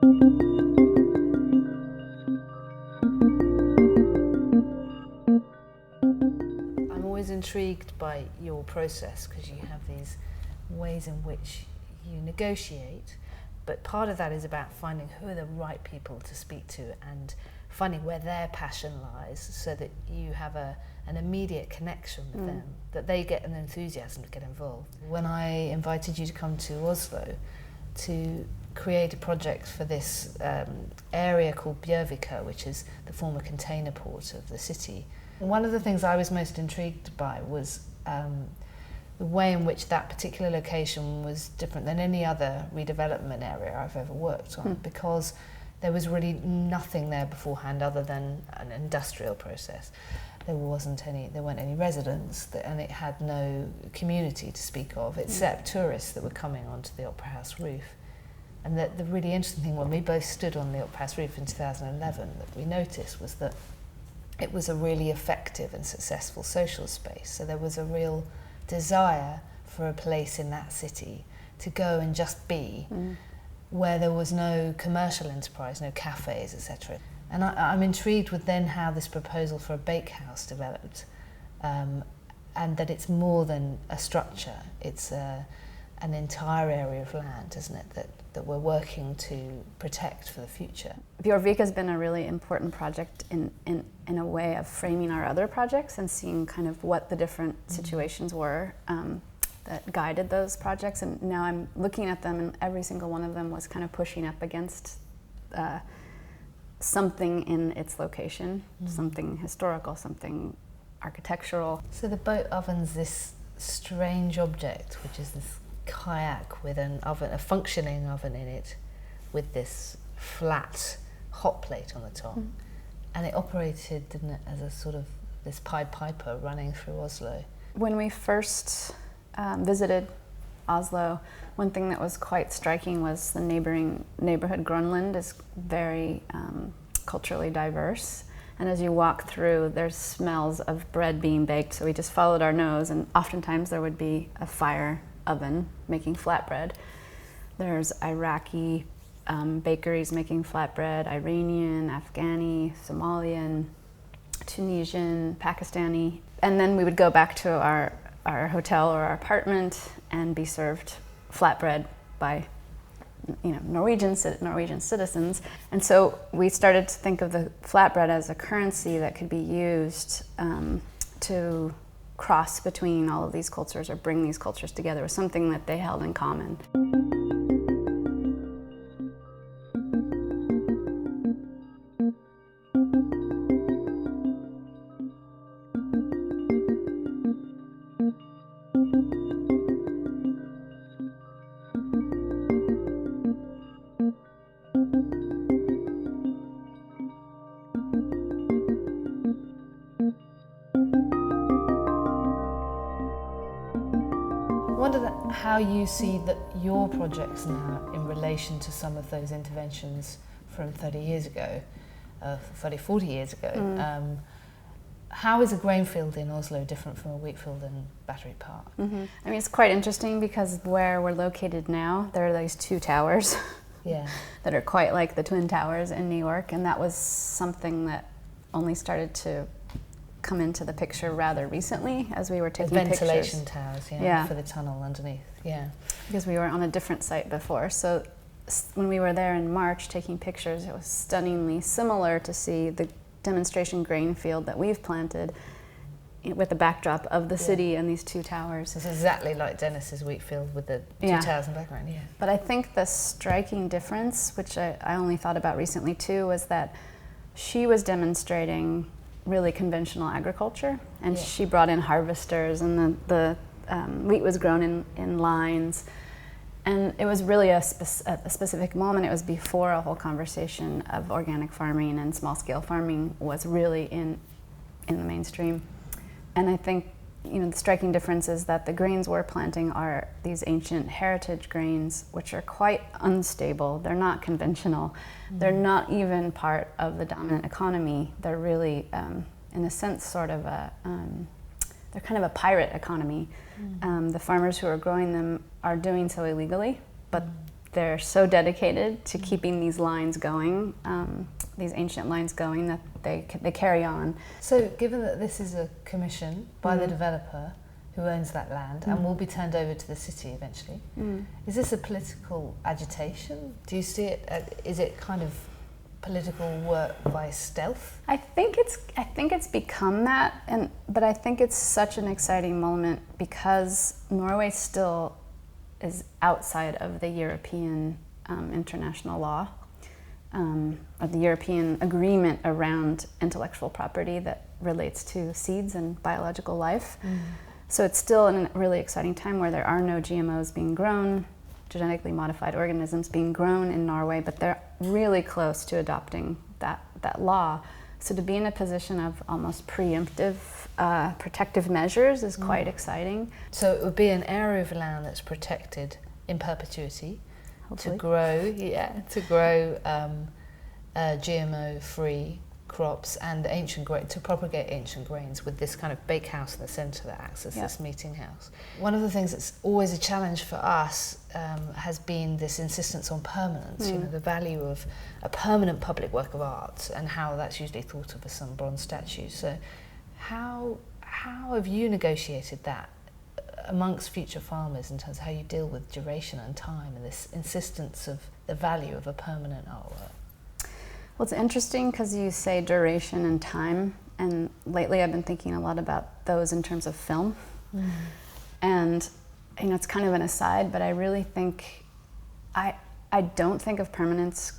I'm always intrigued by your process because you have these ways in which you negotiate, but part of that is about finding who are the right people to speak to and finding where their passion lies so that you have an immediate connection with them, that they get an enthusiasm to get involved. When I invited you to come to Oslo to create a project for this area called Bjørvika, which is the former container port of the city, one of the things I was most intrigued by was the way in which that particular location was different than any other redevelopment area I've ever worked on, because there was really nothing there beforehand other than an industrial process. There weren't any residents, and it had no community to speak of, except tourists that were coming onto the Opera House roof. And the really interesting thing, when we both stood on the Opera House roof in 2011, that we noticed was that it was a really effective and successful social space. So there was a real desire for a place in that city to go and just be, where there was no commercial enterprise, no cafes, etc. And I'm intrigued with then how this proposal for a bakehouse developed, and that it's more than a structure, it's an entire area of land, isn't it, that we're working to protect for the future. Bjørvika has been a really important project in a way of framing our other projects and seeing kind of what the different situations were that guided those projects. And now I'm looking at them, and every single one of them was kind of pushing up against something in its location, something historical, something architectural. So the boat oven's this strange object, which is this kayak with an oven, a functioning oven in it, with this flat hot plate on the top. And it operated, didn't it, as a sort of this Pied Piper running through Oslo. When we first visited Oslo, one thing that was quite striking was the neighboring neighborhood. Grønland is very culturally diverse, and as you walk through, there's smells of bread being baked, so we just followed our nose, and oftentimes there would be a fire oven making flatbread. There's Iraqi bakeries making flatbread, Iranian, Afghani, Somalian, Tunisian, Pakistani, and then we would go back to our hotel or our apartment and be served flatbread by Norwegian citizens. And so we started to think of the flatbread as a currency that could be used to cross between all of these cultures or bring these cultures together with something that they held in common. I wonder how you see that your projects now in relation to some of those interventions from 30 years ago, 40 years ago. How is a grain field in Oslo different from a wheat field in Battery Park? I mean, it's quite interesting because where we're located now, there are these two towers that are quite like the Twin Towers in New York, and that was something that only started to come into the picture rather recently as we were taking pictures. Ventilation towers, for the tunnel underneath, Because we were on a different site before. So when we were there in March taking pictures, it was stunningly similar to see the demonstration grain field that we've planted with the backdrop of the city and these two towers. It's exactly like Dennis's wheat field with the two towers in the background, But I think the striking difference, which I only thought about recently too, was that she was demonstrating really conventional agriculture, and she brought in harvesters, and the wheat was grown in lines, and it was really a specific moment. It was before a whole conversation of organic farming and small-scale farming was really in the mainstream. And I think the striking difference is that the grains we're planting are these ancient heritage grains, which are quite unstable. They're not conventional. They're not even part of the dominant economy. They're really, in a sense, sort of they're kind of a pirate economy. The farmers who are growing them are doing so illegally, but they're so dedicated to keeping these lines going, these ancient lines going, that they carry on. So given that this is a commission by the developer who owns that land and will be turned over to the city eventually, is this a political agitation? Do you see it, is it kind of political work by stealth? I think it's become that, but I think it's such an exciting moment because Norway still is outside of the European international law, or the European agreement around intellectual property that relates to seeds and biological life. So it's still in a really exciting time where there are no GMOs being grown, genetically modified organisms being grown in Norway, but they're really close to adopting that law. So to be in a position of almost preemptive protective measures is quite exciting. So it would be an area of land that's protected in perpetuity, Hopefully. to grow GMO-free crops and to propagate ancient grains with this kind of bakehouse in the centre that acts as this meeting house. One of the things that's always a challenge for us has been this insistence on permanence, you know, the value of a permanent public work of art and how that's usually thought of as some bronze statue. So how have you negotiated that amongst Futurefarmers in terms of how you deal with duration and time and this insistence of the value of a permanent artwork? Well, it's interesting because you say duration and time, and lately I've been thinking a lot about those in terms of film. And you know, it's kind of an aside, but I really think I don't think of permanence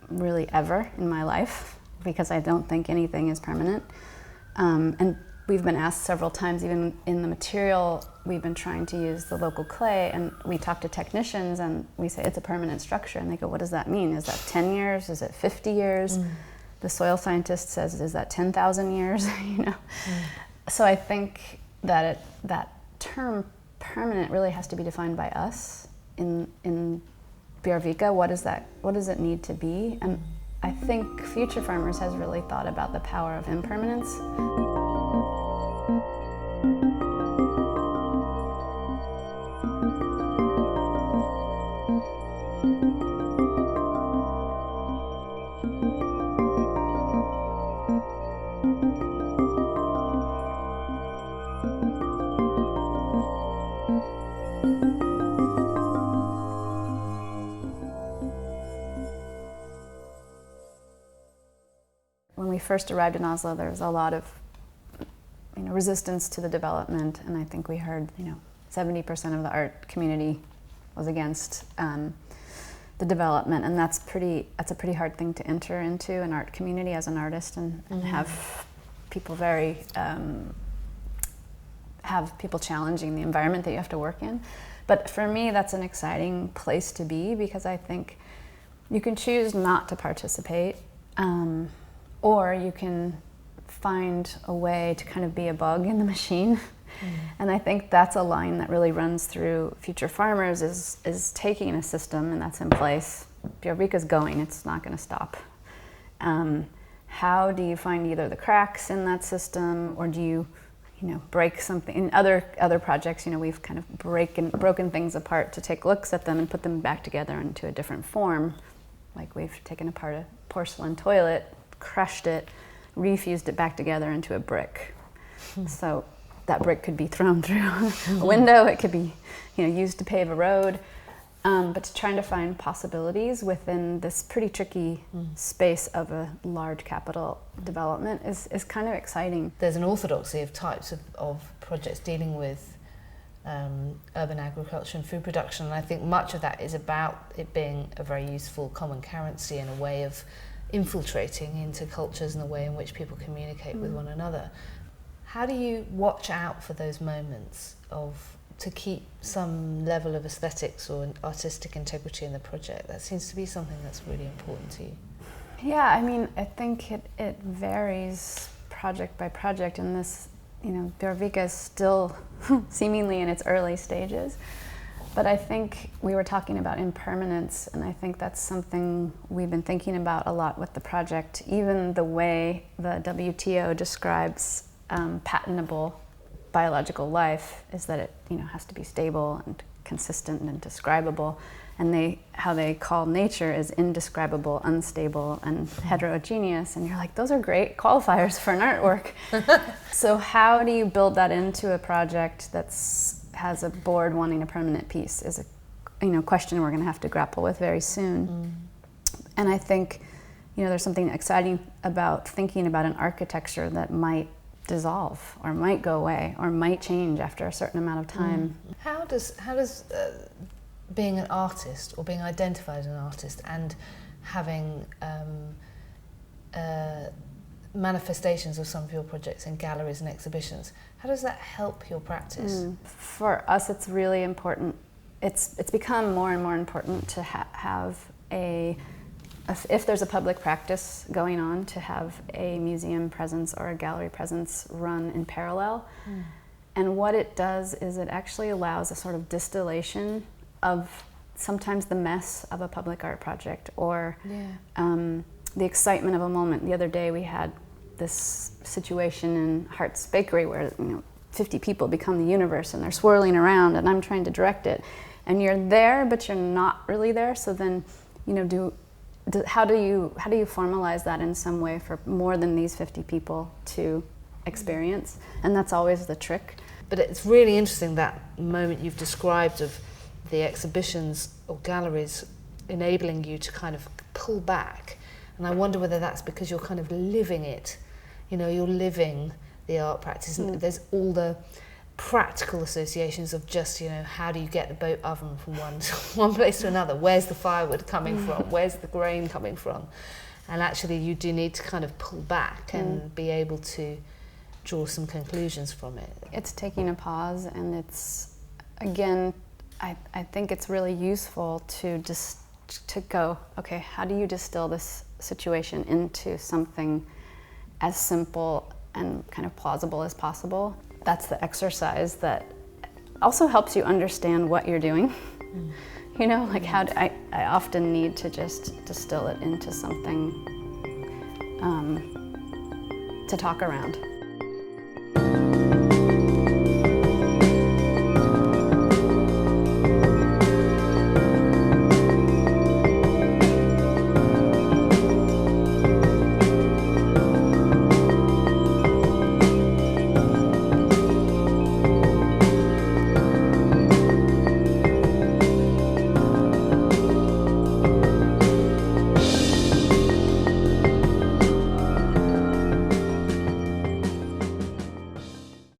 really ever in my life, because I don't think anything is permanent. And we've been asked several times, even in the material, we've been trying to use the local clay, and we talk to technicians and we say it's a permanent structure, and they go, what does that mean? Is that 10 years? Is it 50 years? The soil scientist says, is that 10,000 years? You know. So I think that that term permanent really has to be defined by us in Bjørvika. What does it need to be? And I think Futurefarmers has really thought about the power of impermanence. When we first arrived in Oslo, there was a lot of resistance to the development, and I think we heard 70% of the art community was against the development, and that's a pretty hard thing to enter into an art community as an artist, and have people have people challenging the environment that you have to work in. But for me, that's an exciting place to be, because I think you can choose not to participate, or you can find a way to kind of be a bug in the machine. And I think that's a line that really runs through Futurefarmers, is taking a system, and that's in place. Bjørvika's going, it's not going to stop. How do you find either the cracks in that system, or do you break something? In other projects, we've kind of broken things apart to take looks at them and put them back together into a different form. Like we've taken apart a porcelain toilet, crushed it, refused it back together into a brick. So that brick could be thrown through a window, it could be used to pave a road, but trying to find possibilities within this pretty tricky space of a large capital development is kind of exciting. There's an orthodoxy of types of projects dealing with urban agriculture and food production, and I think much of that is about it being a very useful common currency and a way of infiltrating into cultures and the way in which people communicate with one another. How do you watch out for those moments to keep some level of aesthetics or artistic integrity in the project? That seems to be something that's really important to you. Yeah, I mean, I think it varies project by project, and this, Bjørvika is still seemingly in its early stages. But I think we were talking about impermanence, and I think that's something we've been thinking about a lot with the project. Even the way the WTO describes patentable biological life is that it has to be stable and consistent and describable. and how they call nature is indescribable, unstable, and heterogeneous, and you're like, those are great qualifiers for an artwork. So how do you build that into a project has a board wanting a permanent piece is a question we're going to have to grapple with very soon. And I think there's something exciting about thinking about an architecture that might dissolve or might go away or might change after a certain amount of time. How does being an artist or being identified as an artist and having manifestations of some of your projects in galleries and exhibitions, how does that help your practice? For us, it's really important. It's become more and more important to have if there's a public practice going on, to have a museum presence or a gallery presence run in parallel. And what it does is it actually allows a sort of distillation of sometimes the mess of a public art project or the excitement of a moment. The other day we had this situation in Hart's Bakery where 50 people become the universe and they're swirling around and I'm trying to direct it. And you're there, but you're not really there. So then, how do you formalize that in some way for more than these 50 people to experience? And that's always the trick. But it's really interesting, that moment you've described of the exhibitions or galleries enabling you to kind of pull back. And I wonder whether that's because you're kind of living it. You're living the art practice. And there's all the practical associations of just, how do you get the boat oven from one place to another? Where's the firewood coming from? Where's the grain coming from? And actually you do need to kind of pull back and be able to draw some conclusions from it. It's taking a pause, and it's, again, I think it's really useful to go, okay, how do you distill this situation into something as simple and kind of plausible as possible? That's the exercise that also helps you understand what you're doing. I often need to just distill it into something to talk around.